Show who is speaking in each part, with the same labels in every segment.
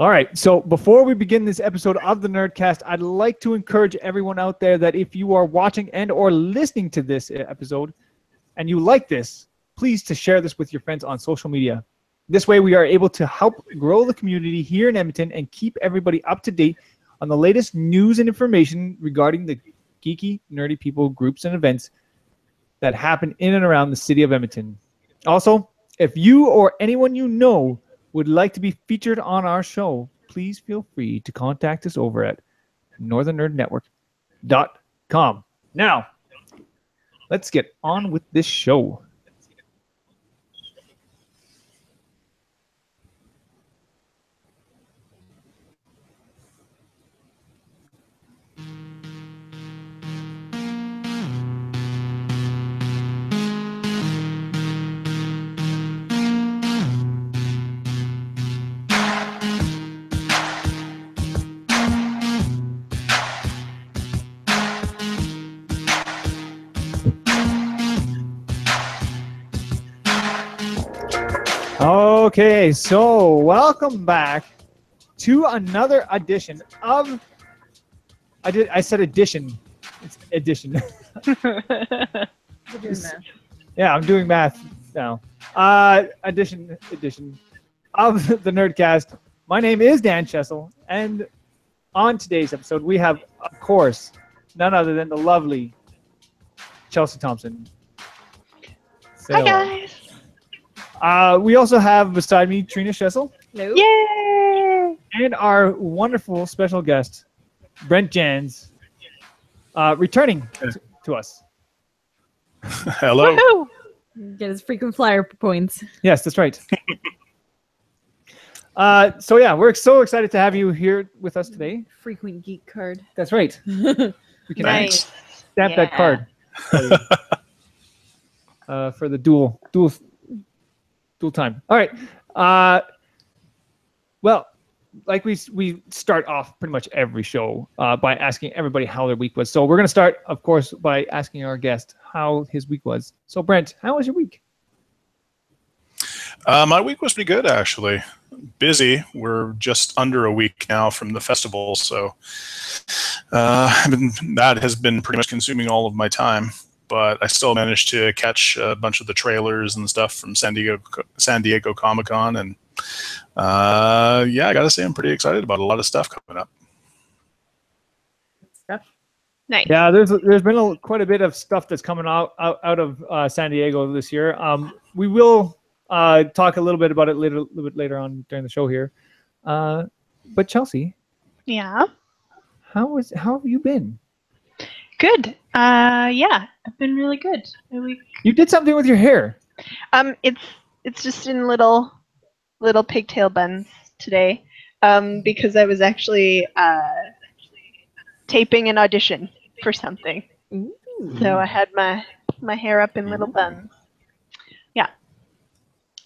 Speaker 1: All right, so before we begin this episode of the Nerdcast, I'd like to encourage everyone out there that if you are watching and or listening to this episode and you like this, please to share this with your friends on social media. This way we are able to help grow the community here in Edmonton and keep everybody up to date on the latest news and information regarding the geeky, nerdy people, groups, and events that happen in and around the city of Edmonton. Also, if you or anyone you know would like to be featured on our show, please feel free to contact us over at northernnerdnetwork.com. Now, let's get on with this show. Okay, so welcome back to another edition of I said edition. It's edition. Yeah, I'm doing math now. Edition of the Nerdcast. My name is Dan Chessel, and on today's episode we have, of course, none other than the lovely Chelsea Thompson.
Speaker 2: Hi guys.
Speaker 1: We also have beside me Trina Schessel.
Speaker 2: Hello. Yay!
Speaker 1: And our wonderful special guest, Brent Jans, returning to us.
Speaker 3: Hello.
Speaker 2: Woohoo!
Speaker 4: Get his frequent flyer points.
Speaker 1: Yes, that's right. So yeah, we're so excited to have you here with us today.
Speaker 4: Frequent geek card.
Speaker 1: That's right. We can
Speaker 2: Nice.
Speaker 1: stamp that card for the dual time. All right. Well, like we start off pretty much every show by asking everybody how their week was. So we're going to start, of course, by asking our guest how his week was. So Brent, how was your week?
Speaker 3: My week was pretty good, actually. Busy. We're just under a week now from the festival, so that has been pretty much consuming all of my time. But I still managed to catch a bunch of the trailers and stuff from San Diego Comic-Con, and yeah, I gotta say I'm pretty excited about a lot of stuff coming up.
Speaker 2: Nice.
Speaker 1: Yeah, there's been quite a bit of stuff that's coming out of San Diego this year. We will talk a little bit about it a little bit later on during the show here. But Chelsea,
Speaker 2: Yeah.
Speaker 1: how have you been?
Speaker 2: Good. Yeah, I've been really good. My week.
Speaker 1: You did something with your hair.
Speaker 2: It's just in little pigtail buns today. Because I was actually taping an audition for something.
Speaker 4: Ooh.
Speaker 2: So I had my hair up in little buns. Yeah.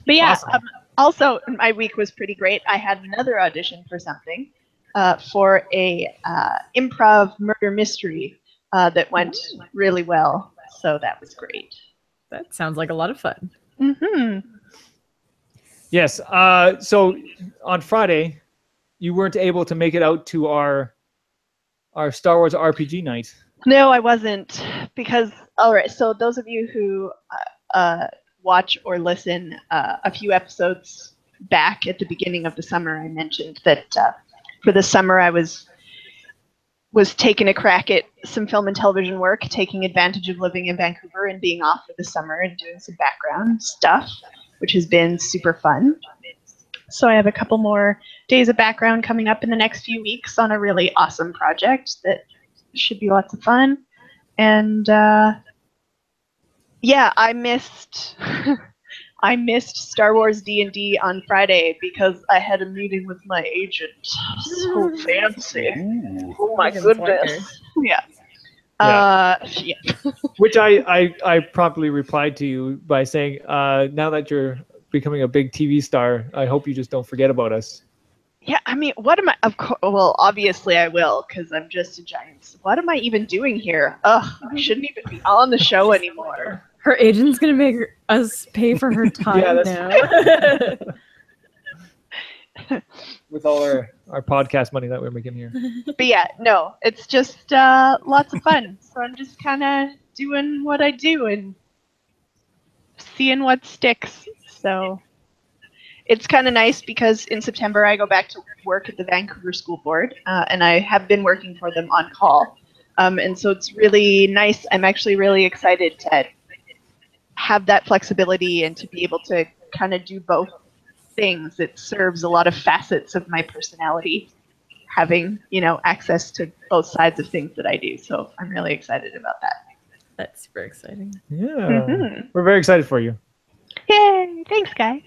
Speaker 2: But yeah,
Speaker 1: Awesome.
Speaker 2: Also my week was pretty great. I had another audition for something, for a improv murder mystery that went really well. So that was great.
Speaker 4: That sounds like a lot of fun.
Speaker 2: Mm-hmm.
Speaker 1: Yes. So on Friday, you weren't able to make it out to our Star Wars RPG night.
Speaker 2: No, I wasn't, because all right. So those of you who watch or listen a few episodes back at the beginning of the summer, I mentioned that for the summer I was taking a crack at some film and television work, taking advantage of living in Vancouver and being off for the summer and doing some background stuff, which has been super fun. So I have a couple more days of background coming up in the next few weeks on a really awesome project that should be lots of fun. And yeah, I missed Star Wars D&D on Friday because I had a meeting with my agent. So fancy.
Speaker 3: Ooh.
Speaker 2: Oh my goodness. Yeah. Yeah.
Speaker 1: Which I promptly replied to you by saying, now that you're becoming a big TV star, I hope you just don't forget about us.
Speaker 2: Yeah, I mean, what am I? Of course, well, obviously I will, because I'm just a giant. What am I even doing here? Ugh, I shouldn't even be on the show anymore.
Speaker 4: Her agent's gonna make us pay for her time
Speaker 1: Yeah,
Speaker 4: now.
Speaker 1: with all our podcast money that we're making here.
Speaker 2: But yeah, no, it's just lots of fun. So I'm just kind of doing what I do and seeing what sticks. So it's kind of nice because in September I go back to work at the Vancouver School Board, and I have been working for them on call. And so it's really nice. I'm actually really excited to have that flexibility and to be able to kind of do both things. It serves a lot of facets of my personality, having, access to both sides of things that I do. So I'm really excited about that.
Speaker 4: That's super exciting.
Speaker 1: Yeah,
Speaker 2: Mhm.
Speaker 1: we're very excited for you.
Speaker 2: Yay! Thanks, guys.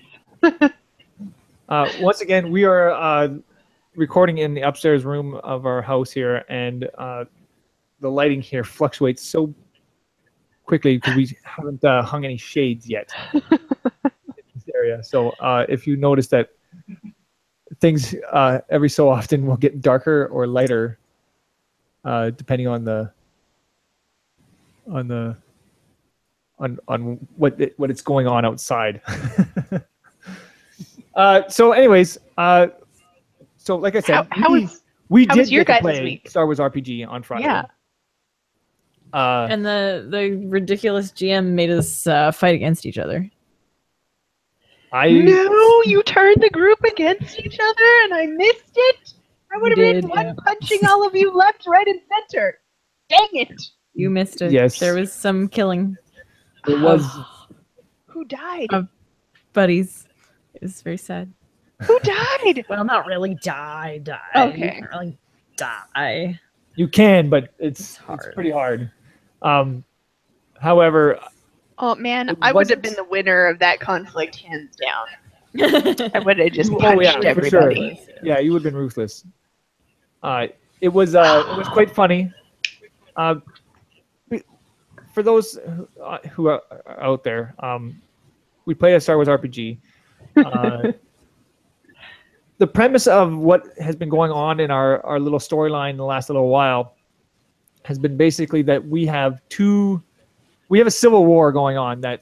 Speaker 1: Once again, we are recording in the upstairs room of our house here, and the lighting here fluctuates so quickly because we haven't hung any shades yet in this area. So if you notice that things every so often will get darker or lighter, depending on what it's going on outside. So anyways, so like I said, we
Speaker 2: how
Speaker 1: did
Speaker 2: was your
Speaker 1: get to
Speaker 2: guys'
Speaker 1: play
Speaker 2: week?
Speaker 1: Star Wars RPG on Friday.
Speaker 2: Yeah.
Speaker 4: And the ridiculous GM made us fight against each other.
Speaker 2: No, you turned the group against each other and I missed it. I would have been
Speaker 4: did,
Speaker 2: one
Speaker 4: yeah.
Speaker 2: punching all of you left, right, and center. Dang it.
Speaker 4: You missed it.
Speaker 1: Yes.
Speaker 4: There was some killing
Speaker 1: It was.
Speaker 2: Who died?
Speaker 4: buddies. It was very sad.
Speaker 2: Who died?
Speaker 4: Well, not really die.
Speaker 2: Okay.
Speaker 4: Not really die.
Speaker 1: You can, but it's
Speaker 4: hard.
Speaker 1: pretty hard. However,
Speaker 2: Oh man,
Speaker 1: It
Speaker 2: I would have
Speaker 1: wasn't-
Speaker 2: been the winner of that conflict hands down. I would have just
Speaker 1: Oh,
Speaker 2: punched
Speaker 1: yeah, for sure.
Speaker 2: everybody.
Speaker 1: yeah, you would have been ruthless. It was quite funny. For those who are out there, we play a Star Wars RPG. The premise of what has been going on in our little storyline the last little while has been basically that we have a civil war going on that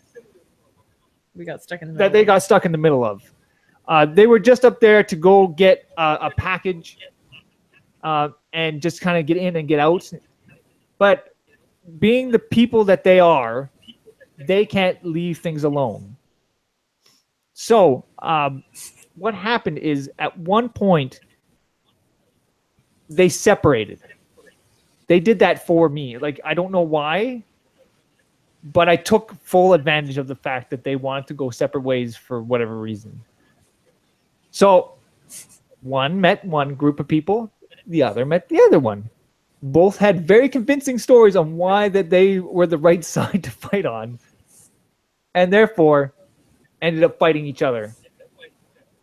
Speaker 4: We got stuck in the middle.
Speaker 1: that they got stuck in the middle of. They were just up there to go get a package and just kind of get in and get out. But being the people that they are, they can't leave things alone. So what happened is at one point, they separated. They did that for me. Like, I don't know why, but I took full advantage of the fact that they wanted to go separate ways for whatever reason. So one met one group of people, the other met the other one. Both had very convincing stories on why that they were the right side to fight on, and therefore ended up fighting each other.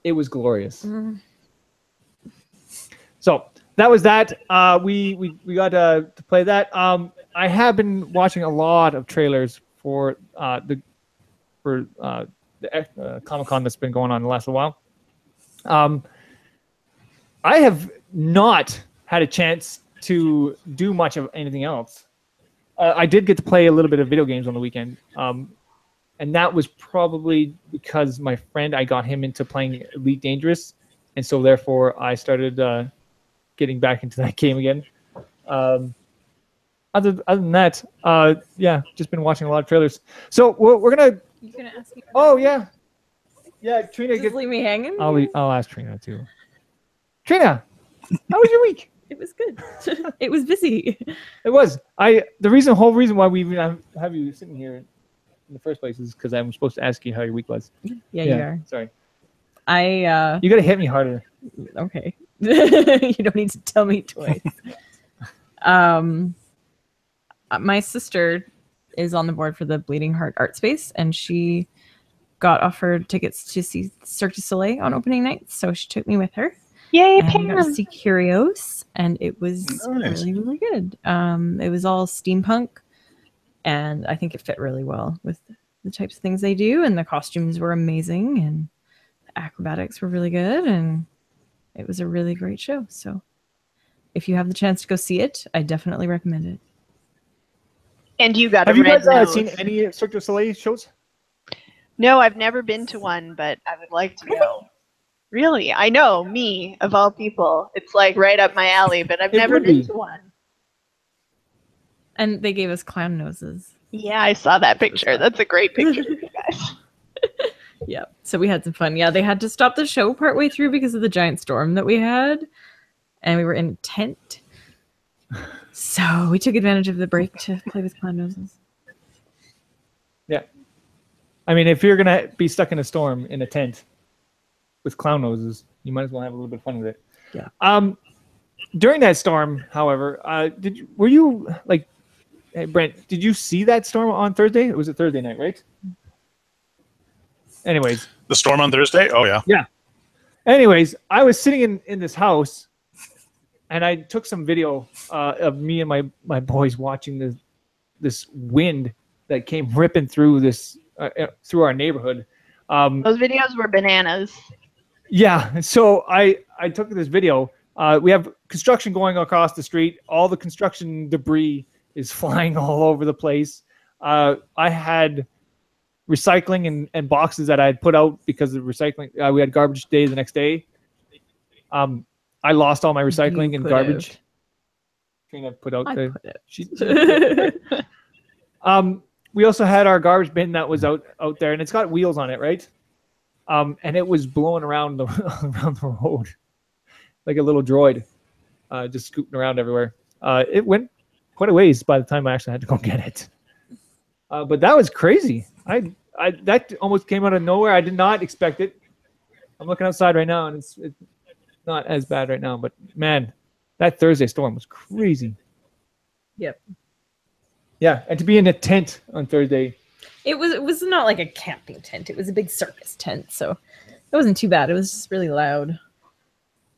Speaker 1: It was glorious. So that was that. We got to play that. I have been watching a lot of trailers for the Comic-Con that's been going on the last while. I have not had a chance to do much of anything else. I did get to play a little bit of video games on the weekend, and that was probably because my friend, I got him into playing Elite Dangerous, and so therefore I started getting back into that game again. Other than that, yeah, just been watching a lot of trailers. So we're gonna.
Speaker 4: You gonna ask me?
Speaker 1: Oh yeah, Trina.
Speaker 4: Just leave me hanging?
Speaker 1: I'll ask Trina too. Trina, how was your week?
Speaker 4: It was good. It was busy.
Speaker 1: It was. The whole reason why we even have you sitting here in the first place is because I'm supposed to ask you how your week was.
Speaker 4: Yeah, you are.
Speaker 1: Sorry.
Speaker 4: You
Speaker 1: gotta hit me harder.
Speaker 4: Okay. You don't need to tell me twice. My sister is on the board for the Bleeding Heart Art Space, and she got offered tickets to see Cirque du Soleil on opening night, so she took me with her.
Speaker 2: Yay,
Speaker 4: And we got to
Speaker 2: Pam!
Speaker 4: see Curios, and it was
Speaker 3: Nice.
Speaker 4: really, really good. It was all steampunk, and I think it fit really well with the types of things they do, and the costumes were amazing, and the acrobatics were really good, and it was a really great show. So if you have the chance to go see it, I definitely recommend it.
Speaker 2: And you got
Speaker 1: Have
Speaker 2: a
Speaker 1: you
Speaker 2: red
Speaker 1: guys
Speaker 2: nose.
Speaker 1: seen any Cirque du Soleil shows?
Speaker 2: No, I've never been to one, but I would like to go. Really? I know, me, of all people. It's like right up my alley, but I've
Speaker 1: It
Speaker 2: never
Speaker 1: would
Speaker 2: been
Speaker 1: be.
Speaker 2: to one.
Speaker 4: And they gave us clown noses.
Speaker 2: Yeah, I saw that picture. That's a great picture, you guys.
Speaker 4: Yeah. So we had some fun. Yeah, they had to stop the show partway through because of the giant storm that we had. And we were in a tent. So we took advantage of the break to play with clown noses.
Speaker 1: Yeah. I mean, if you're gonna be stuck in a storm in a tent with clown noses, you might as well have a little bit of fun with it.
Speaker 4: Yeah.
Speaker 1: During that storm, however, were you like, hey, Brent? Did you see that storm on Thursday? It was a Thursday night, right? Anyways,
Speaker 3: The storm on Thursday? Oh, yeah.
Speaker 1: yeah. Anyways, I was sitting in this house, and I took some video of me and my boys watching this wind that came ripping through through our neighborhood.
Speaker 2: Those videos were bananas.
Speaker 1: Yeah, so I took this video. We have construction going across the street. All the construction debris is flying all over the place. I had recycling and boxes that I had put out because of recycling. We had garbage day the next day. I lost all my recycling and garbage. Trina put out the.
Speaker 4: Put it.
Speaker 1: She we also had our garbage bin that was out there, and it's got wheels on it, right? And it was blowing around around the road like a little droid, just scooting around everywhere. It went quite a ways by the time I actually had to go get it. But that was crazy. That almost came out of nowhere. I did not expect it. I'm looking outside right now, and it's not as bad right now. But man, that Thursday storm was crazy.
Speaker 4: Yep.
Speaker 1: Yeah, and to be in a tent on Thursday.
Speaker 4: It was not like a camping tent. It was a big circus tent, so it wasn't too bad. It was just really loud.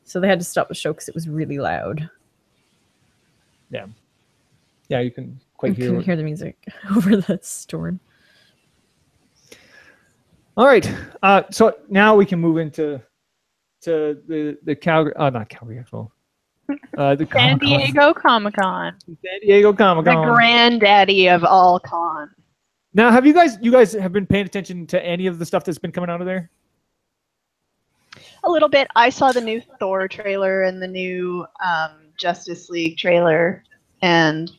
Speaker 4: So they had to stop the show because it was really loud.
Speaker 1: Yeah. Yeah, you can
Speaker 4: You couldn't hear the music over the storm.
Speaker 1: All right. So now we can move into the Calgary. Not Calgary, actual. The
Speaker 2: San
Speaker 1: Comic-Con.
Speaker 2: Diego Comic-Con.
Speaker 1: San Diego Comic-Con.
Speaker 2: The granddaddy of all con.
Speaker 1: Now, have you guys have been paying attention to any of the stuff that's been coming out of there?
Speaker 2: A little bit. I saw the new Thor trailer and the new Justice League trailer, and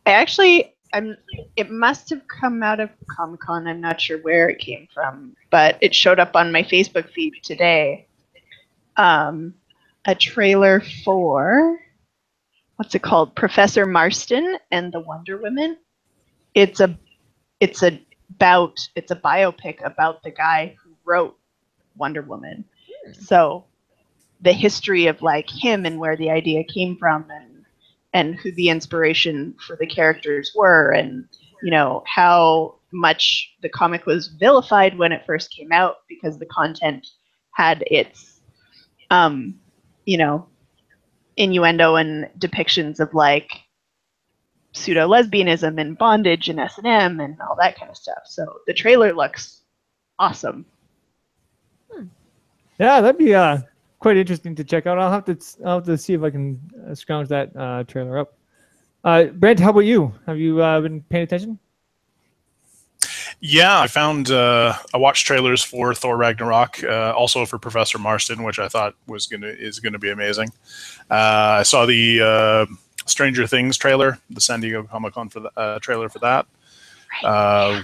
Speaker 2: it must have come out of Comic-Con. I'm not sure where it came from, but it showed up on my Facebook feed today. A trailer for, what's it called? Professor Marston and the Wonder Woman. It's a biopic about the guy who wrote Wonder Woman. So the history of like him and where the idea came from and who the inspiration for the characters were, and how much the comic was vilified when it first came out because the content had its innuendo and depictions of like pseudo lesbianism and bondage and S&M and all that kind of stuff. So the trailer looks awesome.
Speaker 1: Yeah, that'd be quite interesting to check out. I'll have to see if I can scrounge that trailer up. Brent, how about you? Have you been paying attention?
Speaker 3: Yeah, I watched trailers for Thor Ragnarok, also for Professor Marston, which I thought is gonna be amazing. I saw the Stranger Things trailer, the San Diego Comic-Con for the trailer for that,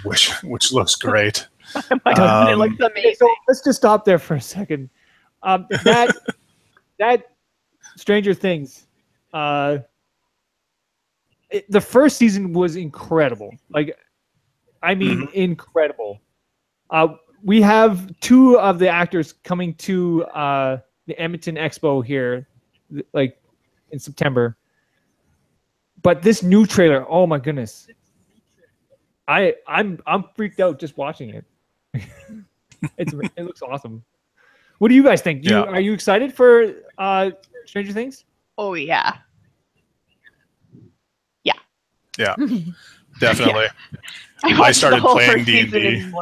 Speaker 3: which looks great.
Speaker 2: Oh my God, it looks amazing.
Speaker 1: So let's just stop there for a second. That Stranger Things, the first season was incredible. Like, I mean, incredible. We have two of the actors coming to the Edmonton Expo here, like in September. But this new trailer, oh my goodness, I'm freaked out just watching it. It looks awesome. What do you guys think? Are you excited for Stranger Things?
Speaker 2: Oh yeah.
Speaker 3: Yeah, definitely.
Speaker 2: Yeah.
Speaker 3: I started playing D&D.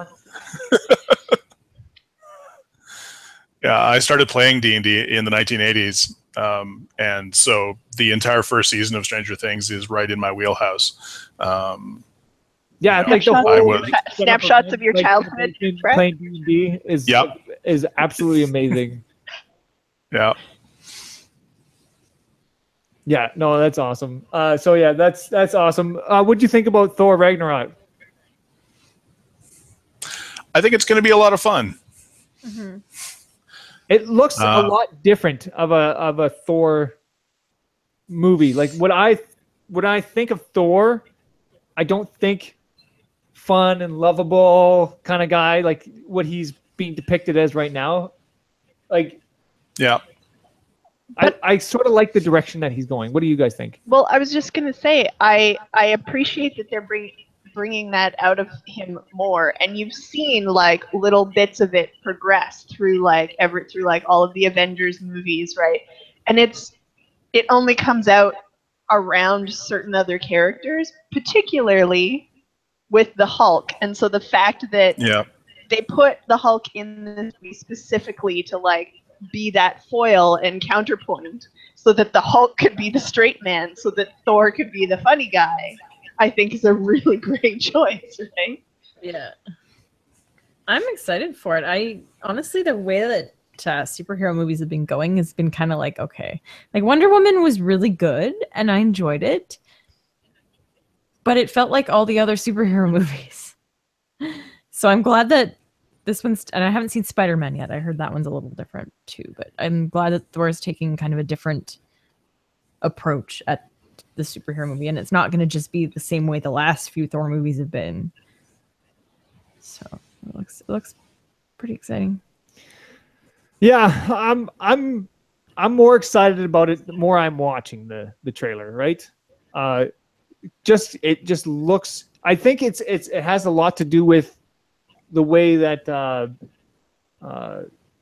Speaker 3: Yeah, I started playing D&D in the 1980s, and so the entire first season of Stranger Things is right in my wheelhouse.
Speaker 1: Yeah, like the whole
Speaker 2: snapshots of your childhood.
Speaker 1: Playing D&D is absolutely amazing.
Speaker 3: Yeah.
Speaker 1: Yeah, no, that's awesome. So yeah, that's awesome. What do you think about Thor Ragnarok?
Speaker 3: I think it's going to be a lot of fun.
Speaker 4: Mm-hmm.
Speaker 1: It looks a lot different of a Thor movie. Like when I think of Thor, I don't think fun and lovable kind of guy like what he's being depicted as right now. Like,
Speaker 3: Yeah.
Speaker 1: I sort of like the direction that he's going. What do you guys think?
Speaker 2: Well, I was just gonna say I appreciate that they're bringing that out of him more, and you've seen like little bits of it progress through like all of the Avengers movies, right? And it only comes out around certain other characters, particularly with the Hulk. And so the fact that
Speaker 3: Yeah.
Speaker 2: they put the Hulk in this movie specifically to like be that foil and counterpoint so that the Hulk could be the straight man, so that Thor could be the funny guy, I think is a really great choice, right?
Speaker 4: Yeah. I'm excited for it. I honestly, the way that superhero movies have been going has been kind of like, okay. Like Wonder Woman was really good and I enjoyed it. But it felt like all the other superhero movies. So I'm glad that this one's, and I haven't seen Spider-Man yet. I heard that one's a little different too, but I'm glad that Thor is taking kind of a different approach at the superhero movie, and it's not going to just be the same way the last few Thor movies have been. So it looks pretty exciting.
Speaker 1: Yeah, I'm more excited about it the more I'm watching the trailer, right? It just looks, I think it has a lot to do with the way that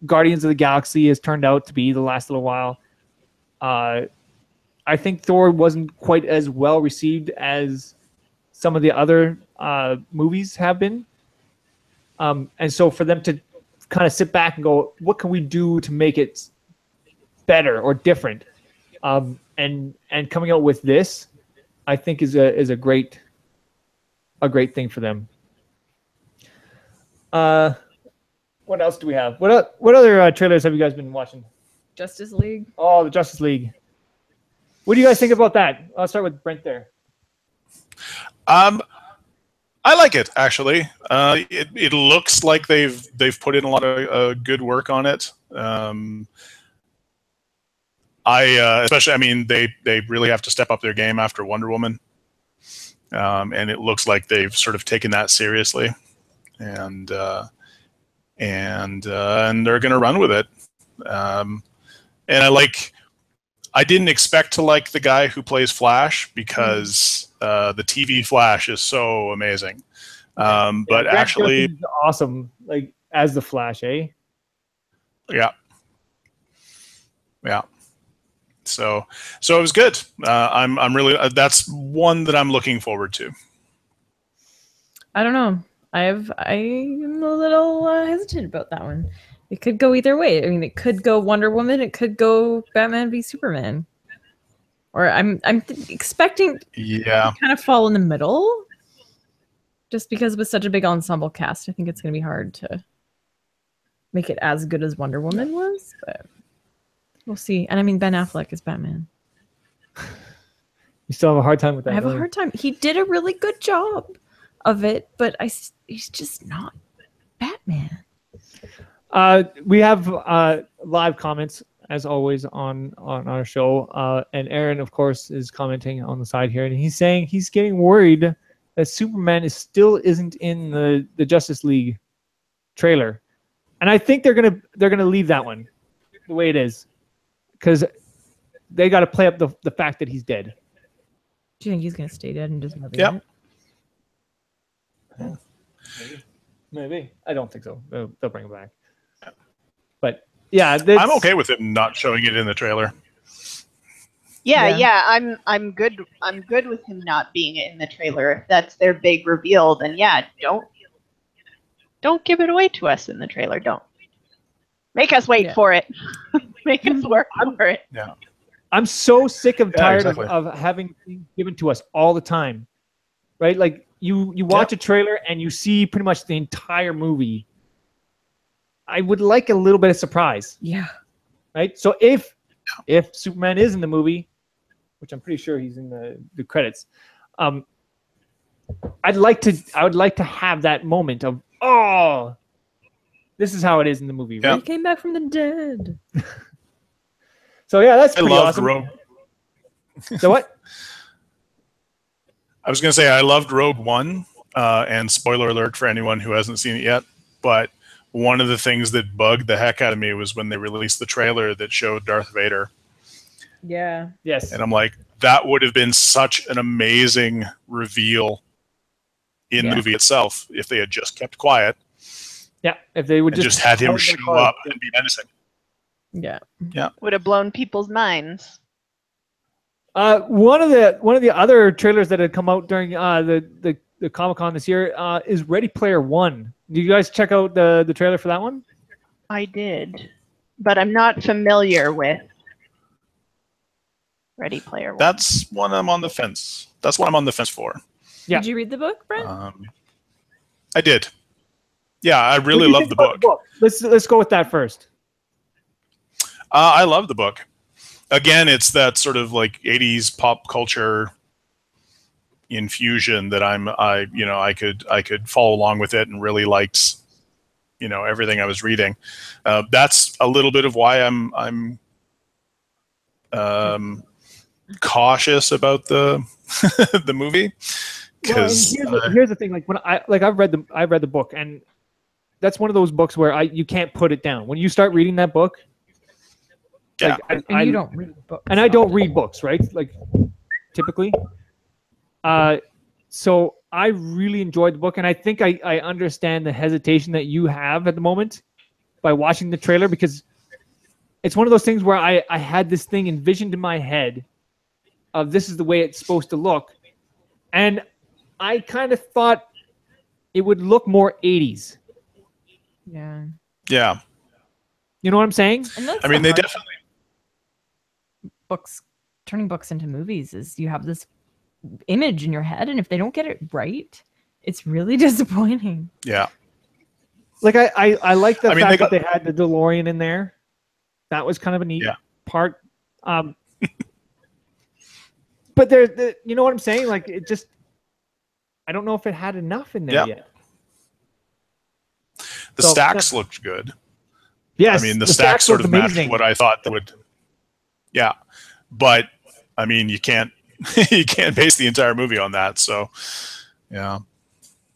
Speaker 1: Guardians of the Galaxy has turned out to be the last little while. I think Thor wasn't quite as well received as some of the other movies have been. And so for them to kind of sit back and go, what can we do to make it better or different? And coming out with this, I think is a great thing for them. What else do we have? What other trailers have you guys been watching?
Speaker 4: Justice League.
Speaker 1: Oh, the Justice League. What do you guys think about that? I'll start with Brent there.
Speaker 3: I like it actually. It looks like they've put in a lot of good work on it. Especially, I mean, they really have to step up their game after Wonder Woman, and it looks like they've sort of taken that seriously, and they're going to run with it. And I didn't expect to like the guy who plays Flash because the TV Flash is so amazing. But actually,
Speaker 1: awesome, like as the Flash, eh?
Speaker 3: Yeah. So it was good. I'm really that's one that I'm looking forward to.
Speaker 4: I don't know. I'm a little hesitant about that one. It could go either way. I mean, it could go Wonder Woman. It could go Batman v Superman. Or I'm expecting to kind of fall in the middle. Just because with such a big ensemble cast, I think it's going to be hard to make it as good as Wonder Woman was. But we'll see. And I mean, Ben Affleck is Batman.
Speaker 1: You still have a hard time with that.
Speaker 4: I have a hard time. He did a really good job of it, but he's just not Batman.
Speaker 1: We have live comments as always on our show, and Aaron, of course, is commenting on the side here, and he's saying he's getting worried that Superman still isn't in the Justice League trailer, and I think they're gonna leave that one the way it is because they got to play up the fact that he's dead.
Speaker 4: Do you think he's gonna stay dead and just never?
Speaker 1: Yeah. Maybe. I don't think so. They'll bring him back. But yeah,
Speaker 3: I'm okay with him not showing it in the trailer.
Speaker 2: Yeah. I'm good. I'm good with him not being in the trailer. If that's their big reveal, then yeah, don't give it away to us in the trailer. Don't make us wait for it. Make us work for it.
Speaker 3: Yeah.
Speaker 1: I'm so sick and tired
Speaker 3: exactly.
Speaker 1: of having things given to us all the time, right? Like you watch a trailer and you see pretty much the entire movie. I would like a little bit of surprise.
Speaker 4: Yeah.
Speaker 1: right? So if Superman is in the movie, which I'm pretty sure he's in the credits, I would like to have that moment of, oh, this is how it is in the movie,
Speaker 3: Yeah.
Speaker 1: right?
Speaker 4: He came back from the dead.
Speaker 1: So yeah, that's
Speaker 3: I
Speaker 1: pretty
Speaker 3: loved
Speaker 1: awesome.
Speaker 3: Rogue.
Speaker 1: So what?
Speaker 3: I was going to say I loved Rogue One, and spoiler alert for anyone who hasn't seen it yet. But one of the things that bugged the heck out of me was when they released the trailer that showed Darth Vader,
Speaker 4: Yeah.
Speaker 1: Yes.
Speaker 3: and I'm like, that would have been such an amazing reveal in the movie itself if they had just kept quiet.
Speaker 1: Yeah, if they would
Speaker 3: and just had him show up and be menacing.
Speaker 4: Yeah.
Speaker 3: Yeah.
Speaker 2: Would have blown people's minds.
Speaker 1: One of the other trailers that had come out during the Comic-Con this year is Ready Player One. Did you guys check out the trailer for that one?
Speaker 2: I did, but I'm not familiar with Ready Player One.
Speaker 3: That's one I'm on the fence. That's what I'm on the fence for.
Speaker 1: Yeah.
Speaker 4: Did you read the book, Brent?
Speaker 3: I did. Yeah, I really
Speaker 1: What do you
Speaker 3: love
Speaker 1: think
Speaker 3: the
Speaker 1: about
Speaker 3: book.
Speaker 1: Let's go with that first.
Speaker 3: I love the book. Again, it's that sort of like 80s pop culture infusion that I could follow along with it and really liked, everything I was reading. That's a little bit of why I'm cautious about the the movie, because
Speaker 1: here's the thing. Like when I've read the book, and that's one of those books where you can't put it down. When you start reading that book,
Speaker 3: yeah,
Speaker 1: like,
Speaker 4: And you don't read books.
Speaker 1: and I don't read books, right? Like typically. So I really enjoyed the book, and I think I understand the hesitation that you have at the moment by watching the trailer, because it's one of those things where I had this thing envisioned in my head of this is the way it's supposed to look, and I kind of thought it would look more 80s.
Speaker 4: Yeah.
Speaker 3: yeah.
Speaker 1: You know what I'm saying?
Speaker 4: And that's
Speaker 3: I mean,
Speaker 4: the
Speaker 3: they
Speaker 4: hard
Speaker 3: definitely.
Speaker 4: turning books into movies is you have this image in your head, and if they don't get it right, it's really disappointing.
Speaker 3: Yeah.
Speaker 1: Like I like the fact
Speaker 3: that
Speaker 1: they had the DeLorean in there. That was kind of a neat part. But you know what I'm saying? Like it just, I don't know if it had enough in there yet.
Speaker 3: The stacks looked good.
Speaker 1: Yes,
Speaker 3: I mean, the stacks sort of matched
Speaker 1: amazing.
Speaker 3: what I thought they would. Yeah, but I mean, you can't base the entire movie on that. So, yeah,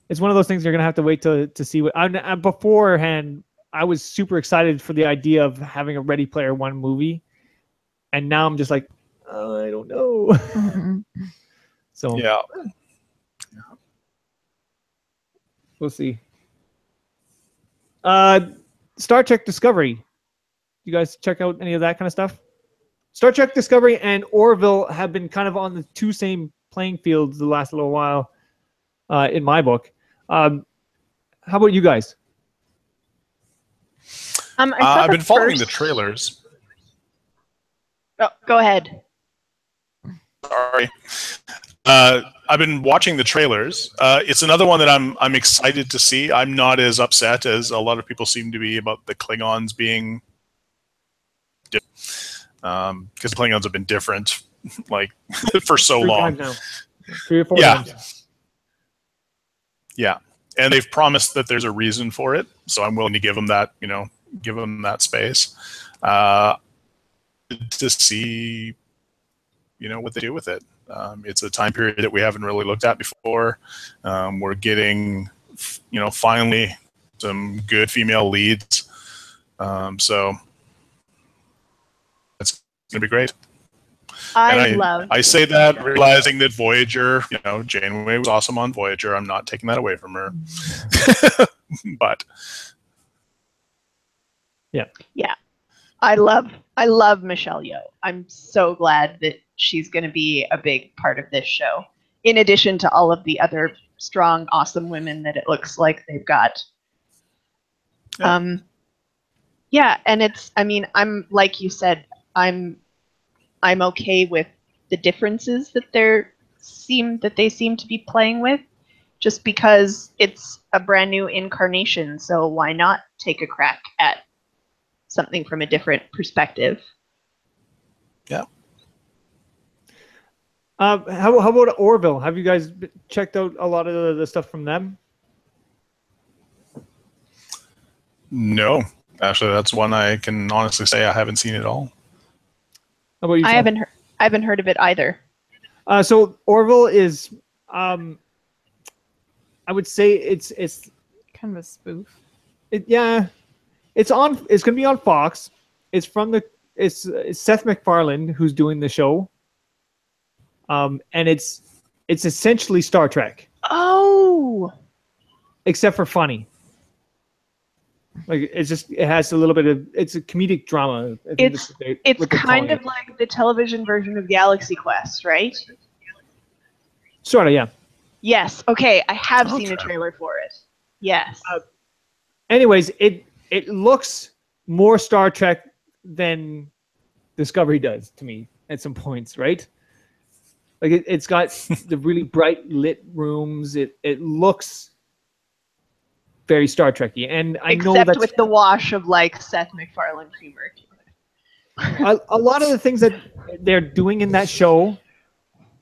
Speaker 1: it's one of those things you're gonna have to wait to see what. I'm beforehand, I was super excited for the idea of having a Ready Player One movie, and now I'm just like, I don't know. So
Speaker 3: yeah,
Speaker 1: we'll see. Star Trek Discovery. You guys check out any of that kind of stuff? Star Trek Discovery and Orville have been kind of on the two same playing fields the last little while, in my book. How about you guys?
Speaker 3: I've been following the trailers.
Speaker 2: Oh, go ahead.
Speaker 3: Sorry. I've been watching the trailers. It's another one that I'm excited to see. I'm not as upset as a lot of people seem to be about the Klingons being different. Because the Klingons have been different like for so long.
Speaker 1: 3 or 4 times.
Speaker 3: Yeah. And they've promised that there's a reason for it, so I'm willing to give them that, space. To see what they do with it. It's a time period that we haven't really looked at before. We're getting, finally some good female leads. So it's going to be great. I say that realizing that Voyager, Janeway was awesome on Voyager. I'm not taking that away from her. But
Speaker 2: yeah. I love Michelle Yeoh. I'm so glad that she's going to be a big part of this show, in addition to all of the other strong, awesome women that it looks like they've got. Yeah, and I'm like you said, I'm okay with the differences that they seem to be playing with, just because it's a brand new incarnation. So why not take a crack at something from a different perspective.
Speaker 3: Yeah.
Speaker 1: How about Orville? Have you guys checked out a lot of the stuff from them?
Speaker 3: No, actually, that's one I can honestly say I haven't seen at all.
Speaker 1: How about you,
Speaker 2: I
Speaker 1: Tom?
Speaker 2: haven't heard of it either.
Speaker 1: So Orville is, I would say it's
Speaker 4: Kind of a spoof.
Speaker 1: yeah, it's on. It's gonna be on Fox. It's Seth MacFarlane who's doing the show. And it's essentially Star Trek,
Speaker 2: Oh,
Speaker 1: except for funny. Like it has a little bit of it's a comedic drama. I think
Speaker 2: it's
Speaker 1: that's what
Speaker 2: it's
Speaker 1: they're
Speaker 2: kind
Speaker 1: calling
Speaker 2: of
Speaker 1: it.
Speaker 2: like the television version of Galaxy Quest, right?
Speaker 1: Sort of, yeah.
Speaker 2: Yes. Okay, I have seen a
Speaker 3: Okay.
Speaker 2: trailer for it. Yes.
Speaker 1: Anyways, it looks more Star Trek than Discovery does to me at some points, right? Like it's got the really bright lit rooms. It looks very Star Trek-y, and I know
Speaker 2: Except
Speaker 1: that's
Speaker 2: with the wash of like Seth MacFarlane humor.
Speaker 1: a lot of the things that they're doing in that show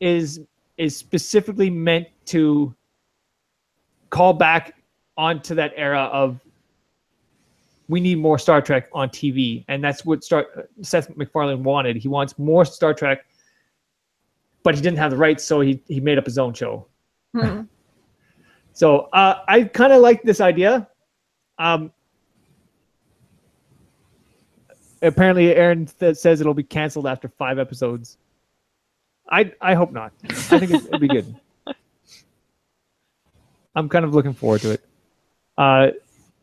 Speaker 1: is specifically meant to call back onto that era of we need more Star Trek on TV, and that's what Seth MacFarlane wanted. He wants more Star Trek, but he didn't have the rights, so he made up his own show. So I kind of like this idea. Apparently, Aaron says it'll be canceled after 5 episodes. I hope not. I think it'll be good. I'm kind of looking forward to it.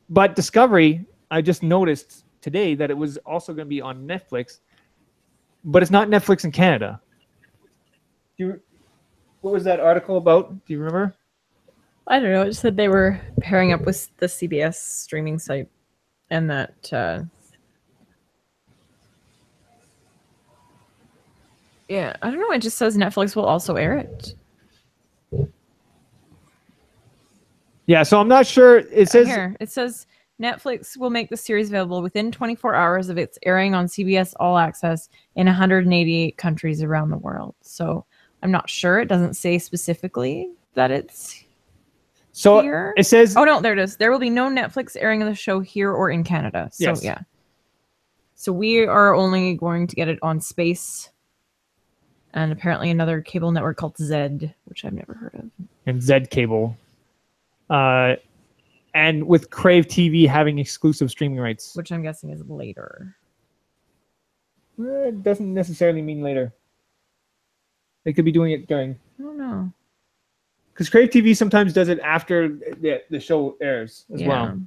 Speaker 1: But Discovery, I just noticed today that it was also going to be on Netflix, but it's not Netflix in Canada. What was that article about? Do you remember?
Speaker 4: I don't know. It just said they were pairing up with the CBS streaming site, and that yeah, I don't know. It just says Netflix will also air it.
Speaker 1: Yeah, so I'm not sure. It says
Speaker 4: Here, it says Netflix will make the series available within 24 hours of its airing on CBS All Access in 188 countries around the world. So I'm not sure. It doesn't say specifically that it's
Speaker 1: so.
Speaker 4: here.
Speaker 1: It says
Speaker 4: Oh no, there it is. There will be no Netflix airing of the show here or in Canada. So
Speaker 1: Yes.
Speaker 4: yeah. So we are only going to get it on Space and apparently another cable network called Zed, which I've never heard of.
Speaker 1: and Zed Cable, and with Crave TV having exclusive streaming rights.
Speaker 4: Which I'm guessing is later.
Speaker 1: It doesn't necessarily mean later. They could be doing it during.
Speaker 4: I don't know.
Speaker 1: Because Crave TV sometimes does it after the show airs as well.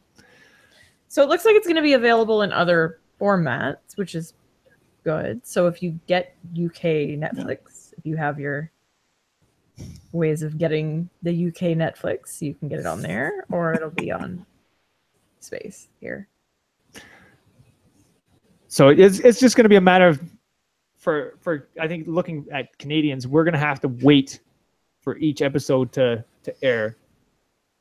Speaker 4: So it looks like it's going to be available in other formats, which is good. So if you get UK Netflix, if you have your ways of getting the UK Netflix, you can get it on there, or it'll be on Space here.
Speaker 1: So it's just going to be a matter of for I think looking at Canadians, we're going to have to wait for each episode to air.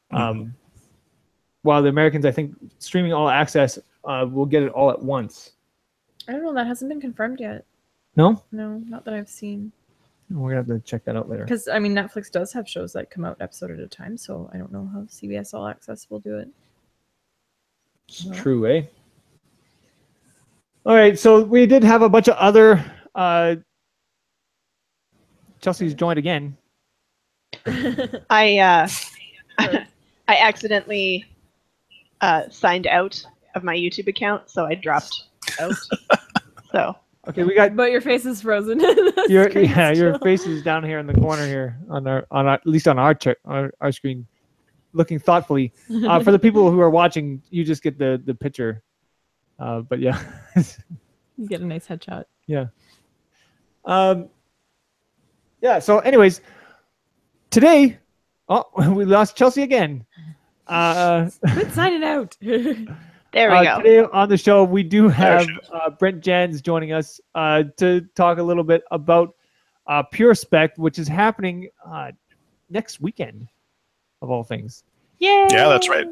Speaker 1: While the Americans, I think, streaming All Access will get it all at once.
Speaker 4: I don't know. That hasn't been confirmed yet.
Speaker 1: No?
Speaker 4: No, not that I've seen.
Speaker 1: We're going to have to check that out later.
Speaker 4: Because, I mean, Netflix does have shows that come out episode at a time, so I don't know how CBS All Access will do it.
Speaker 1: It's true, eh? All right, so we did have a bunch of other... Chelsea's joined again.
Speaker 2: I accidentally signed out of my YouTube account, so I dropped out. So
Speaker 1: Okay, we got
Speaker 4: But your face is frozen.
Speaker 1: your face is down here in the corner here on our at least on our screen, looking thoughtfully. For the people who are watching, you just get the picture. But yeah,
Speaker 4: You get a nice headshot.
Speaker 1: yeah. Yeah. So, anyways, today, we lost Chelsea again.
Speaker 4: Quit signing out.
Speaker 2: there we go.
Speaker 1: Today on the show, we do have
Speaker 3: she is.
Speaker 1: Brent Jans joining us to talk a little bit about Pure Spec, which is happening next weekend, of all things.
Speaker 2: Yay!
Speaker 3: Yeah, that's right.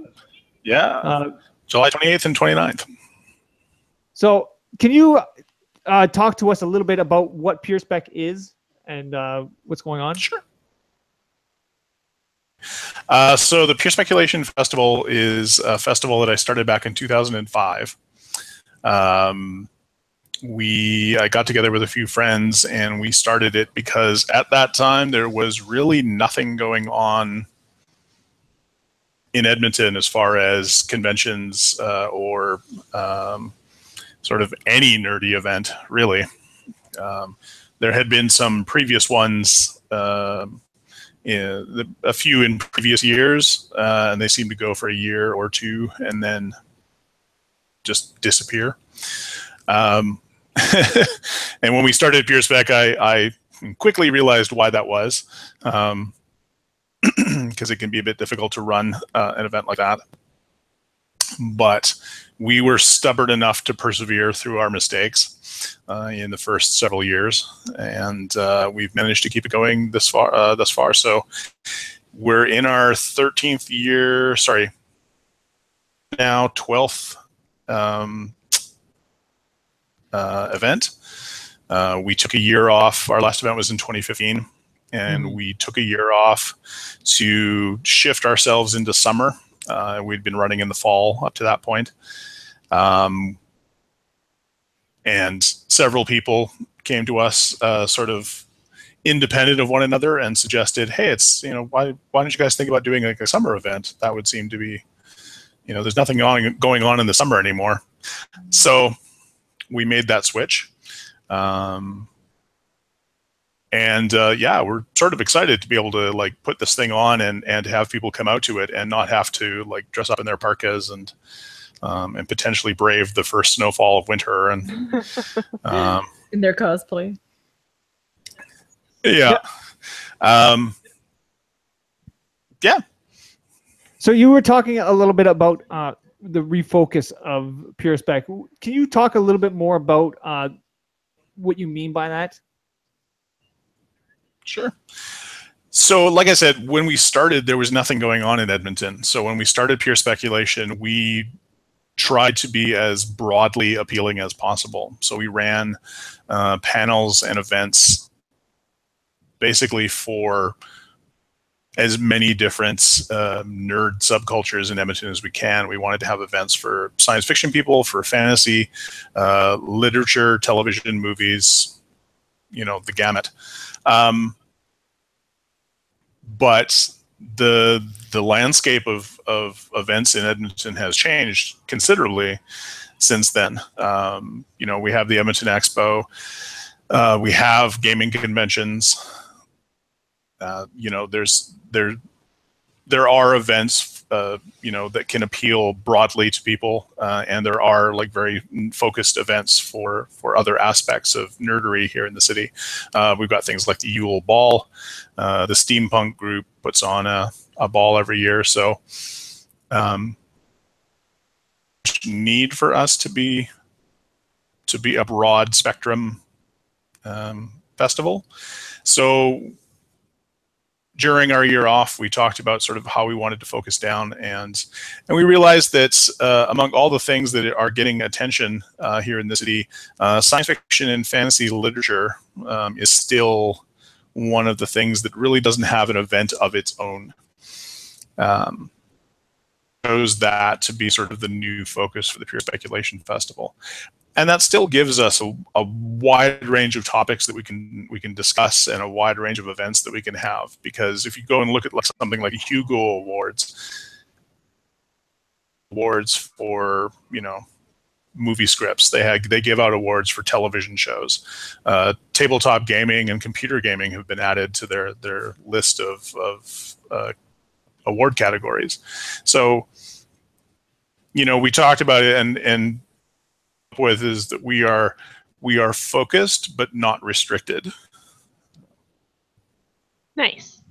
Speaker 3: Yeah, July 28th and 29th.
Speaker 1: So can you talk to us a little bit about what PureSpec is and what's going on?
Speaker 3: Sure. So the Pure Speculation Festival is a festival that I started back in 2005. I got together with a few friends and we started it because at that time there was really nothing going on in Edmonton as far as conventions or sort of any nerdy event, really. There had been some previous ones, a few in previous years, and they seemed to go for a year or two and then just disappear. And when we started PureSpec, I quickly realized why that was, because it can be a bit difficult to run an event like that. But we were stubborn enough to persevere through our mistakes in the first several years, and we've managed to keep it going thus far. So we're in our 13th year. Sorry, now 12th event. We took a year off. Our last event was in 2015, and we took a year off to shift ourselves into summer. We'd been running in the fall up to that point. And several people came to us sort of independent of one another and suggested, hey, it's, why don't you guys think about doing like a summer event? That would seem to be, there's nothing going on in the summer anymore. So we made that switch. We're sort of excited to be able to like put this thing on and have people come out to it and not have to like dress up in their parkas and potentially brave the first snowfall of winter and
Speaker 4: in their cosplay.
Speaker 3: Yeah.
Speaker 1: So you were talking a little bit about the refocus of PureSpec. Can you talk a little bit more about what you mean by that?
Speaker 3: Sure. So like I said, when we started, there was nothing going on in Edmonton. So when we started Pure Speculation, we tried to be as broadly appealing as possible. So we ran panels and events basically for as many different nerd subcultures in Edmonton as we can. We wanted to have events for science fiction people, for fantasy, literature, television, movies, the gamut. But the landscape of events in Edmonton has changed considerably since then. We have the Edmonton Expo. We have gaming conventions. There are events, that can appeal broadly to people, and there are like very focused events for other aspects of nerdery here in the city. We've got things like the Yule Ball. The Steampunk group puts on a ball every year. So need for us to be a broad spectrum festival. So during our year off, we talked about sort of how we wanted to focus down, and we realized that among all the things that are getting attention here in the city, science fiction and fantasy literature is still one of the things that really doesn't have an event of its own. Chose that to be sort of the new focus for the Pure Speculation Festival. And that still gives us a wide range of topics that we can discuss and a wide range of events that we can have. Because if you go and look at something like Hugo Awards for movie scripts, they give out awards for television shows. Tabletop gaming and computer gaming have been added to their list of award categories. So we talked about it and with is that we are focused but not restricted.
Speaker 2: Nice.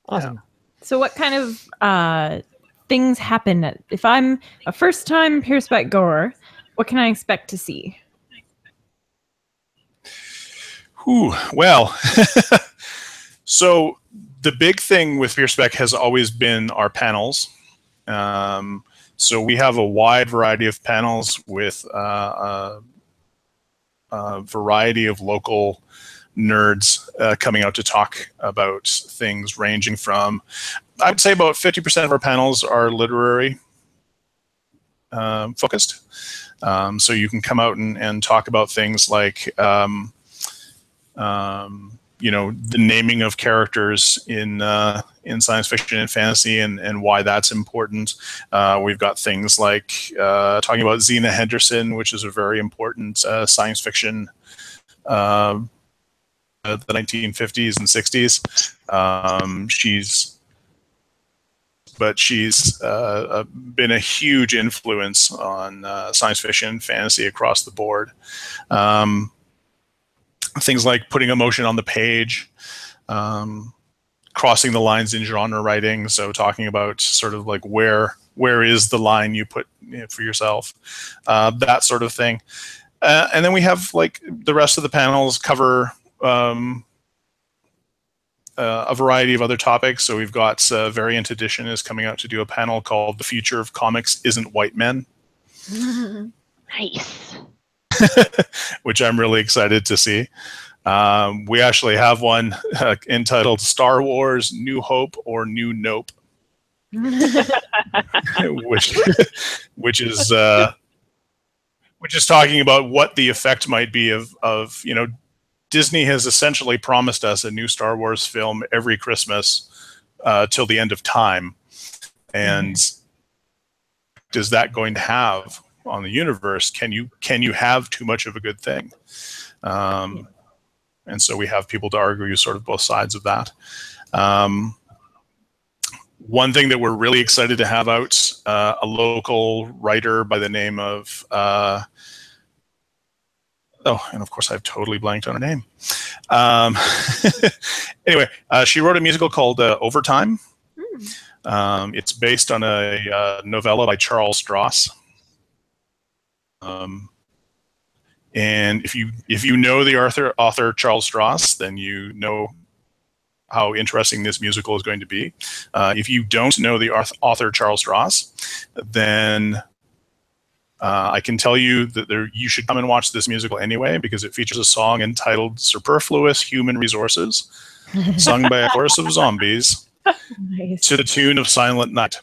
Speaker 1: Awesome.
Speaker 4: So what kind of things happen if I'm a first-time PureSpec goer? What can I expect to see?
Speaker 3: Well, so the big thing with PureSpec has always been our panels. So we have a wide variety of panels with a variety of local nerds coming out to talk about things ranging from, I would say about 50% of our panels are literary focused. So you can come out and talk about things like, the naming of characters in science fiction and fantasy and why that's important. We've got things like talking about Zena Henderson, which is a very important science fiction the 1950s and 60s. She's been a huge influence on science fiction and fantasy across the board. Things like putting emotion on the page, crossing the lines in genre writing. So talking about sort of like where is the line you put for yourself, that sort of thing. And then we have like the rest of the panels cover a variety of other topics. So we've got Variant Edition is coming out to do a panel called "The Future of Comics Isn't White Men."
Speaker 2: Nice.
Speaker 3: Which I'm really excited to see. We actually have one entitled "Star Wars: New Hope or New Nope," which is talking about what the effect might be of Disney has essentially promised us a new Star Wars film every Christmas till the end of time, and is that going to have on the universe? Can you have too much of a good thing? And so we have people to argue sort of both sides of that. One thing that we're really excited to have out, a local writer by the name of, and of course I've totally blanked on her name. Anyway, she wrote a musical called Overtime. It's based on a novella by Charles Stross. And if you know the author Charles Stross, then you know how interesting this musical is going to be. If you don't know the author Charles Stross, then I can tell you that you should come and watch this musical anyway, because it features a song entitled "Superfluous Human Resources," sung by a chorus of zombies to the tune of Silent Night.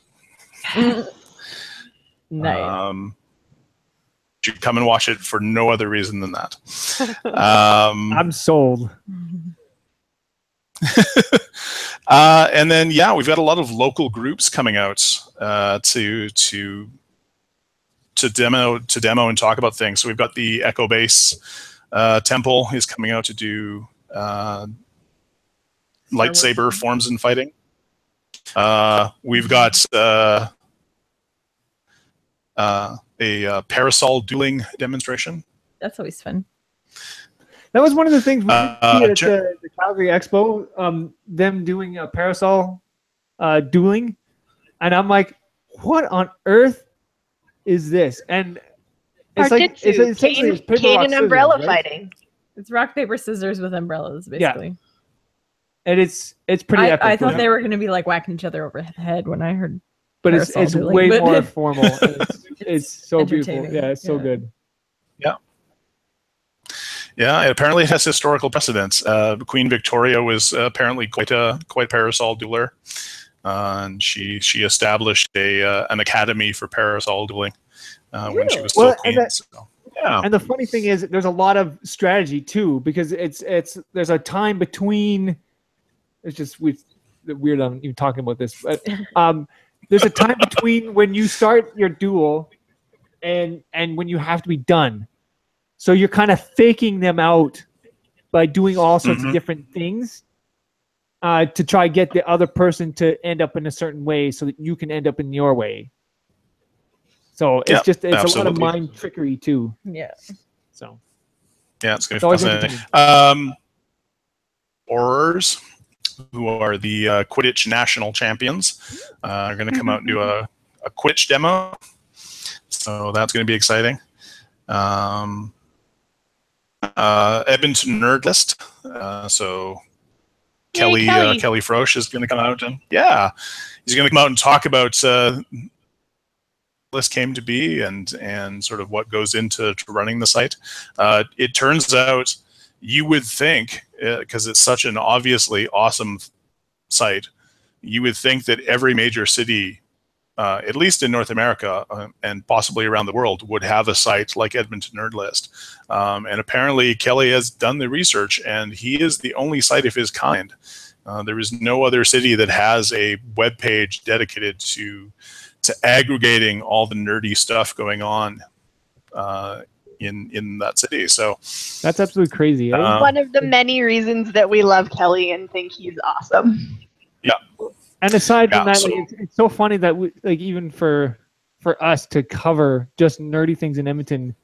Speaker 4: Nice.
Speaker 3: You should come and watch it for no other reason than that.
Speaker 1: I'm sold.
Speaker 3: And then, we've got a lot of local groups coming out to demo and talk about things. So we've got the Echo Base Temple is coming out to do lightsaber forms and fighting. We've got a parasol dueling demonstration.
Speaker 4: That's always fun.
Speaker 1: That was one of the things we did see at the Calgary Expo, them doing a parasol dueling. And I'm like, what on earth is this? And it's like, it's essentially it's paper,
Speaker 2: cane
Speaker 1: rock,
Speaker 2: and
Speaker 1: scissors,
Speaker 2: umbrella
Speaker 1: right?
Speaker 2: fighting.
Speaker 4: It's rock, paper, scissors with umbrellas, basically.
Speaker 1: Yeah. And it's pretty epic.
Speaker 4: I thought they were going to be like whacking each other over the head when I heard.
Speaker 1: But it's
Speaker 4: dueling,
Speaker 1: way
Speaker 4: but
Speaker 1: more formal. It's so beautiful.
Speaker 4: entertaining.
Speaker 1: Yeah, it's so good.
Speaker 3: Yeah. Yeah, apparently it has historical precedence. Queen Victoria was apparently quite a parasol dueler, and she established an academy for parasol dueling when she was still queen.
Speaker 1: And the funny thing is, there's a lot of strategy too, because there's a time between. It's just weird. I'm even talking about this, but there's a time between when you start your duel and when you have to be done. So you're kind of faking them out by doing all sorts of different things to try get the other person to end up in a certain way so that you can end up in your way. So it's
Speaker 3: absolutely.
Speaker 1: A lot of mind trickery too.
Speaker 4: Yeah.
Speaker 1: So
Speaker 3: it's going to be fascinating. Aurors, who are the Quidditch national champions, are going to come out and do a Quidditch demo. So that's going to be exciting. Edmonton Nerdcast. So Kelly Frosch is going to come out and he's going to come out and talk about list came to be and sort of what goes into running the site. It turns out you would think, because it's such an obviously awesome site, you would think that every major city, at least in North America and possibly around the world, would have a site like Edmonton Nerd List. And apparently Kelly has done the research, and he is the only site of his kind. There is no other city that has a web page dedicated to aggregating all the nerdy stuff going on in that city. So
Speaker 1: That's absolutely crazy. Eh?
Speaker 2: One of the many reasons that we love Kelly and think he's awesome.
Speaker 3: Yeah.
Speaker 1: And aside from
Speaker 3: Yeah,
Speaker 1: that,
Speaker 3: so-
Speaker 1: like, it's so funny that even for us to cover just nerdy things in Edmonton,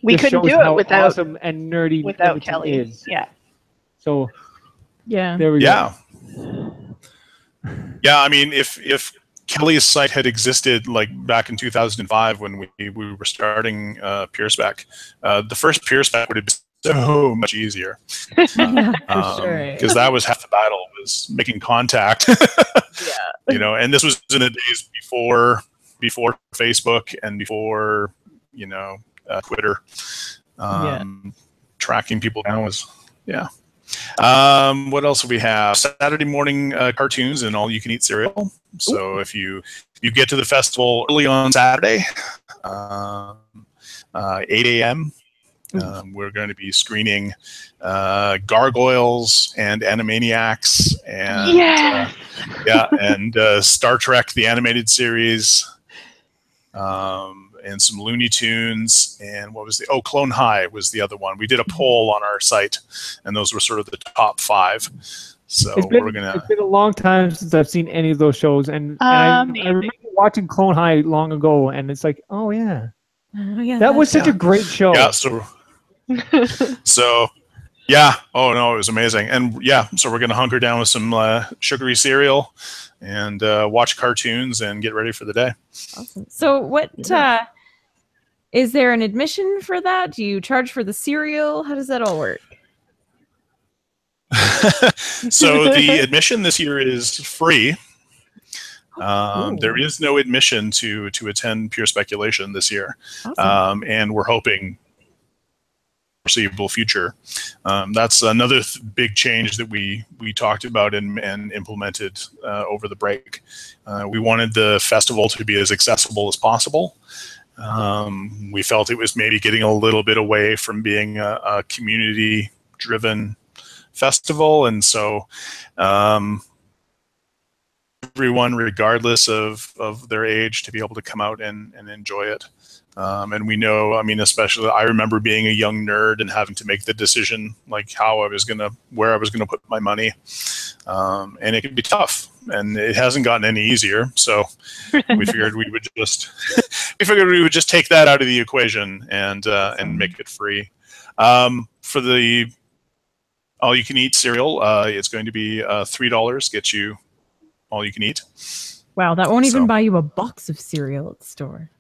Speaker 2: We
Speaker 1: just
Speaker 2: couldn't
Speaker 1: shows
Speaker 2: do it
Speaker 1: how
Speaker 2: without
Speaker 1: awesome and nerdy Edmonton
Speaker 2: Kelly.
Speaker 1: is.
Speaker 2: Yeah.
Speaker 1: So
Speaker 4: Yeah.
Speaker 1: there we go.
Speaker 3: Yeah. Yeah, I mean, if Kelly's site had existed like back in 2005 when we were starting PureSpec, the first PureSpec would have been so much easier.
Speaker 4: Yeah, for sure.
Speaker 3: Because that was half the battle, was making contact.
Speaker 2: Yeah.
Speaker 3: And this was in the days before Facebook and before Twitter. Tracking people down was what else do we have? Saturday morning cartoons and all you can eat cereal. So if you get to the festival early on Saturday, 8 a.m. We're going to be screening Gargoyles and Animaniacs and and Star Trek the animated series, and some Looney Tunes, and what was Clone High was the other one. We did a poll on our site, and those were sort of the top 5. So
Speaker 1: it's been a long time since I've seen any of those shows, and I remember watching Clone High long ago, and it's like, oh yeah, that was such a great show.
Speaker 3: Yeah, so yeah, oh no, it was amazing. And yeah, so we're gonna hunker down with some sugary cereal and watch cartoons and get ready for the day.
Speaker 4: Awesome. So what is there an admission for that? Do you charge for the cereal? How does that all work?
Speaker 3: So the admission this year is free. There is no admission to attend Pure Speculation this year.
Speaker 4: Awesome.
Speaker 3: And we're hoping foreseeable future. That's another big change that we talked about and implemented over the break. We wanted the festival to be as accessible as possible. We felt it was maybe getting a little bit away from being a community-driven festival, and so everyone, regardless of their age, to be able to come out and enjoy it. And we know, I mean, especially I remember being a young nerd and having to make the decision like where I was gonna put my money, and it can be tough, and it hasn't gotten any easier. So we figured we would just take that out of the equation and make it free. For the all you can eat cereal, it's going to be $3, get you all you can eat.
Speaker 4: Wow, that won't even buy you a box of cereal at the store.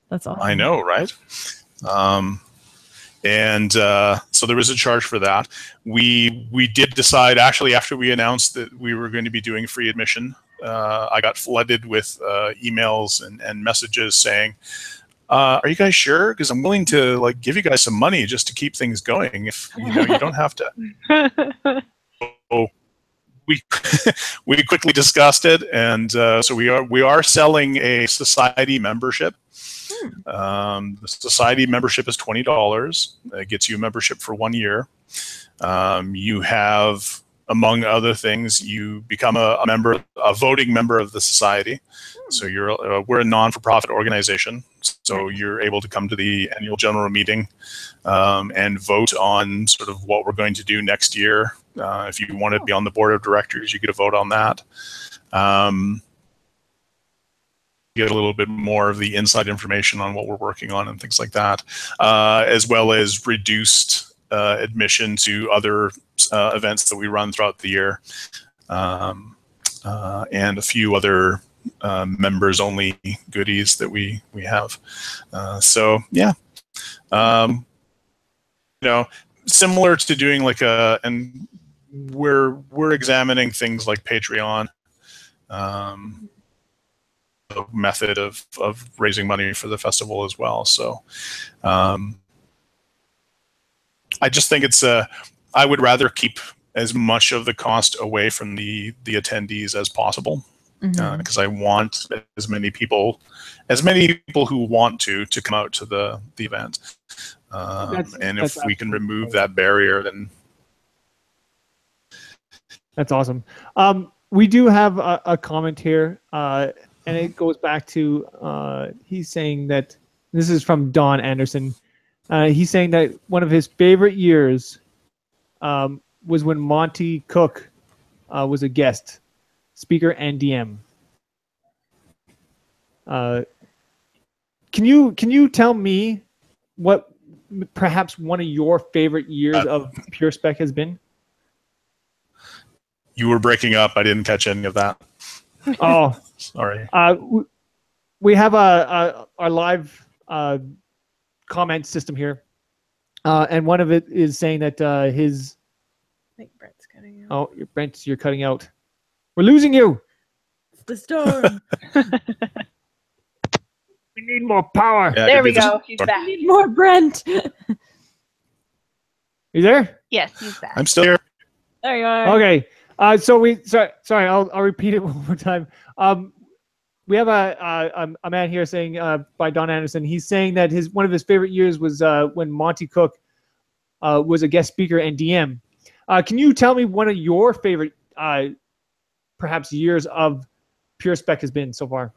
Speaker 4: That's awesome.
Speaker 3: I know, right? And so there was a charge for that. We did decide, actually, after we announced that we were going to be doing free admission, I got flooded with emails and messages saying, are you guys sure? Because I'm willing to give you guys some money just to keep things going. If you don't have to. So we quickly discussed it, and so we are selling a society membership. The society membership is $20. It gets you a membership for 1 year. You have, among other things, you become a voting member of the society. So we're a non-for-profit organization. So you're able to come to the annual general meeting and vote on sort of what we're going to do next year. If you want to be on the board of directors, you get a vote on that. Get a little bit more of the inside information on what we're working on and things like that, as well as reduced admission to other events that we run throughout the year, and a few other members only goodies that we have. So yeah, similar to doing and we're examining things like Patreon. method of raising money for the festival as well. So I just think it's I would rather keep as much of the cost away from the attendees as possible, because I want as many people who want to come out to the event. And if we can remove that barrier, then
Speaker 1: that's awesome. We do have a comment here, and it goes back to he's saying that this is from Don Anderson. He's saying that one of his favorite years was when Monty Cook was a guest speaker and DM. Can you tell me what perhaps one of your favorite years of Pure Spec has been?
Speaker 3: You were breaking up. I didn't catch any of that.
Speaker 1: Oh,
Speaker 3: sorry.
Speaker 1: We have our live comment system here, and one of it is saying that his.
Speaker 4: I think Brent's cutting out.
Speaker 1: Oh, Brent, you're cutting out. We're losing you.
Speaker 4: It's the storm.
Speaker 1: We need more power.
Speaker 3: Yeah,
Speaker 2: There we go. He's back.
Speaker 4: I need more Brent.
Speaker 1: You there?
Speaker 2: Yes, he's back.
Speaker 3: I'm still here.
Speaker 4: There you are.
Speaker 1: Okay. Sorry. I'll repeat it one more time. We have a man here saying by Don Anderson. He's saying that one of his favorite years was when Monty Cook was a guest speaker and DM. Can you tell me one of your favorite perhaps years of Pure Spec has been so far?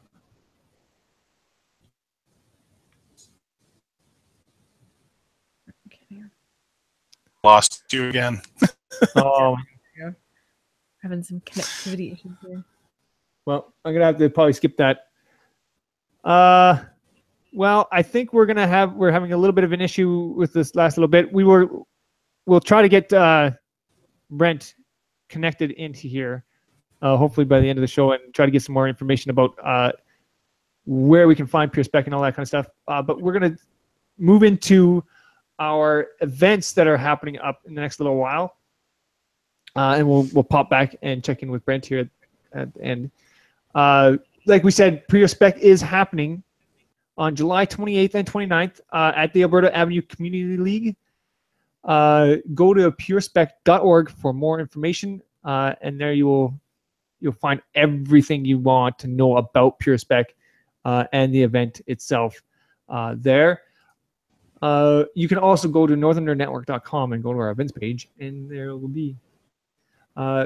Speaker 3: Lost you again.
Speaker 1: Oh,
Speaker 4: Having some connectivity issues here.
Speaker 1: well, I'm gonna have to probably skip that. Well, I think we're having a little bit of an issue with this last little bit. We'll try to get Brent connected into here, hopefully by the end of the show, and try to get some more information about where we can find Pure Spec and all that kind of stuff. But we're gonna move into our events that are happening up in the next little while, and we'll pop back and check in with Brent here at the end. Like we said, Pure Spec is happening on July 28th and 29th at the Alberta Avenue Community League. Go to purespec.org for more information, and there you'll find everything you want to know about Pure Spec and the event itself there. You can also go to northernnerdnetwork.com and go to our events page, and there will be.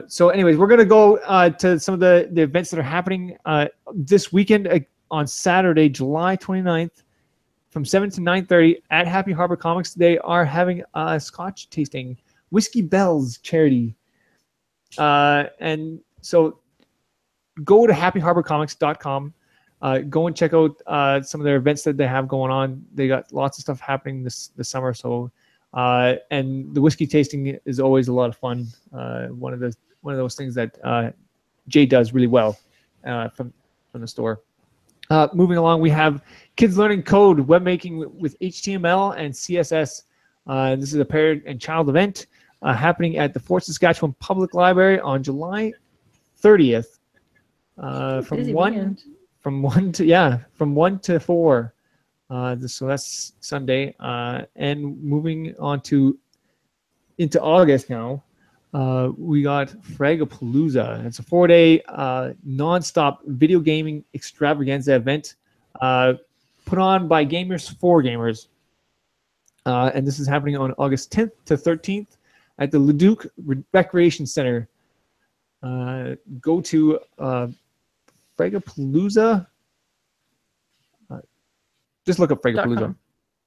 Speaker 1: So anyways, we're going to go to some of the events that are happening this weekend on Saturday, July 29th from 7 to 9:30 at Happy Harbor Comics. They are having a Scotch tasting, Whiskey Bells charity. And so go to happyharborcomics.com. Go and check out some of their events that they have going on. They got lots of stuff happening this summer. So, and the whiskey tasting is always a lot of fun. One of those things that Jay does really well from the store. Moving along, we have Kids Learning Code, web making with HTML and CSS. This is a parent and child event happening at the Fort Saskatchewan Public Library on July 30th from 1 to 4. So that's Sunday. And moving on into August now, we got Fragapalooza. It's a 4-day non-stop video gaming extravaganza event put on by Gamers for Gamers. And this is happening on August 10th to 13th at the Leduc Recreation Center. Go to Fragapalooza. Just look up Fragapalooza.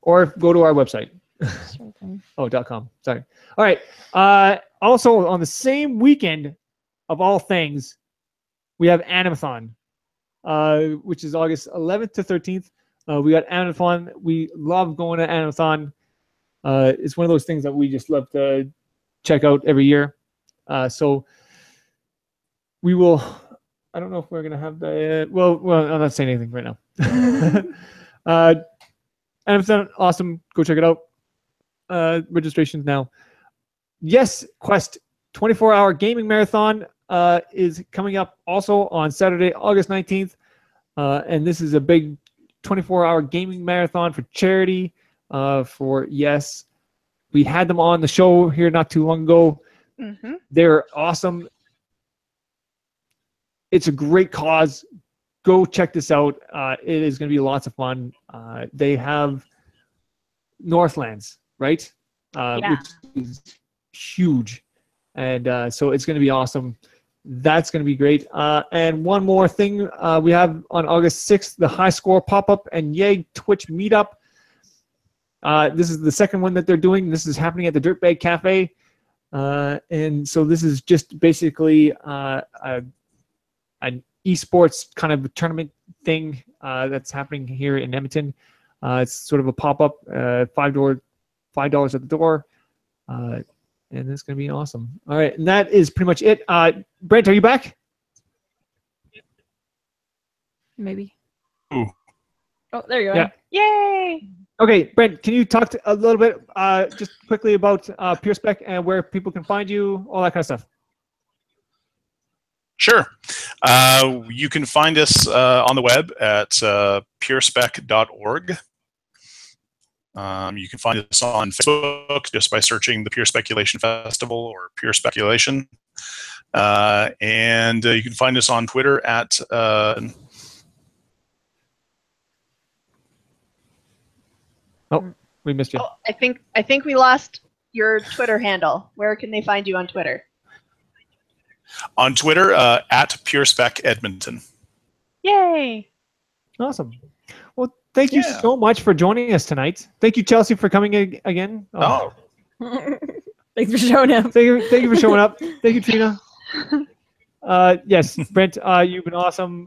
Speaker 1: Or go to our website. .com. Sorry. All right. Also, on the same weekend of all things, we have Animathon, which is August 11th to 13th. We got Animathon. We love going to Animathon. It's one of those things that we just love to check out every year. So we will. I don't know if we're gonna have the. Well, I'm not saying anything right now. Animathon, awesome. Go check it out. Registrations now. Yes, Quest 24-hour gaming marathon is coming up also on Saturday, August 19th. And this is a big 24-hour gaming marathon for charity. For yes, we had them on the show here not too long ago.
Speaker 2: Mm-hmm.
Speaker 1: They're awesome. It's a great cause. Go check this out. It is going to be lots of fun. They have Northlands, right?
Speaker 2: Yeah.
Speaker 1: Which is huge. And so it's going to be awesome. That's going to be great. And one more thing, we have on August 6th, the High Score Pop-Up and Yay Twitch Meetup. This is the second one that they're doing. This is happening at the Dirtbag Cafe. And so this is just basically an esports kind of tournament thing that's happening here in Edmonton. It's sort of a pop-up, $5 at the door. And it's going to be awesome. All right, and that is pretty much it. Brent, are you back?
Speaker 4: Maybe.
Speaker 3: Ooh.
Speaker 4: Oh, there you are.
Speaker 1: Yeah.
Speaker 2: Yay!
Speaker 1: Okay, Brent, can you talk a little bit just quickly about PureSpec and where people can find you, all that kind of stuff?
Speaker 3: Sure. You can find us on the web at purespec.org. You can find us on Facebook just by searching the Pure Speculation Festival or Pure Speculation. And you can find us on Twitter at...
Speaker 1: Oh, we missed you.
Speaker 2: Oh, I think we lost your Twitter handle. Where can they find you on Twitter?
Speaker 3: On Twitter, at PureSpec Edmonton.
Speaker 2: Yay!
Speaker 1: Awesome. Well, thank you so much for joining us tonight. Thank you, Chelsea, for coming again.
Speaker 3: Oh.
Speaker 4: Thanks for showing up.
Speaker 1: Thank you for showing up. Thank you, Trina. Yes, Brent, you've been awesome.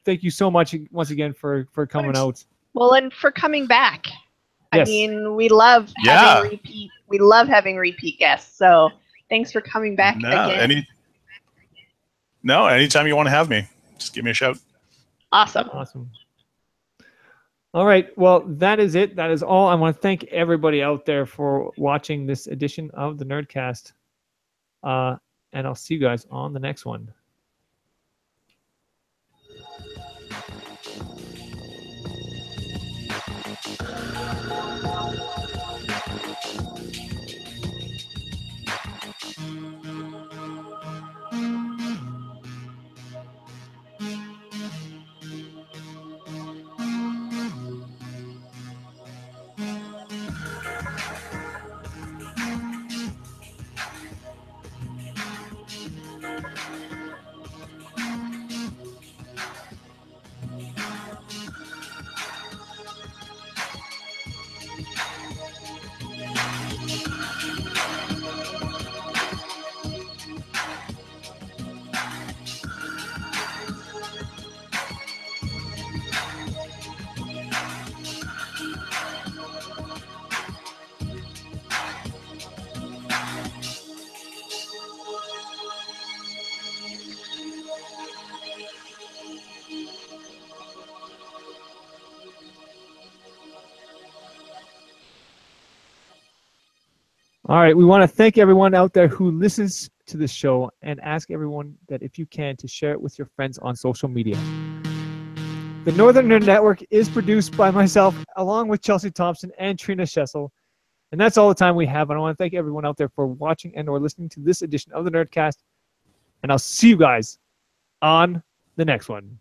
Speaker 1: Thank you so much once again for coming out.
Speaker 2: Well, and for coming back.
Speaker 1: Yes.
Speaker 2: I mean, we love having repeat. We love having repeat guests. So thanks for coming back again.
Speaker 3: Anytime you want to have me, just give me a shout.
Speaker 2: Awesome.
Speaker 1: All right. Well, that is it. That is all. I want to thank everybody out there for watching this edition of the Nerdcast. And I'll see you guys on the next one. All right, we want to thank everyone out there who listens to the show and ask everyone that if you can to share it with your friends on social media. The Northern Nerd Network is produced by myself along with Chelsea Thompson and Trina Schessel. And that's all the time we have. And I want to thank everyone out there for watching and or listening to this edition of the Nerdcast. And I'll see you guys on the next one.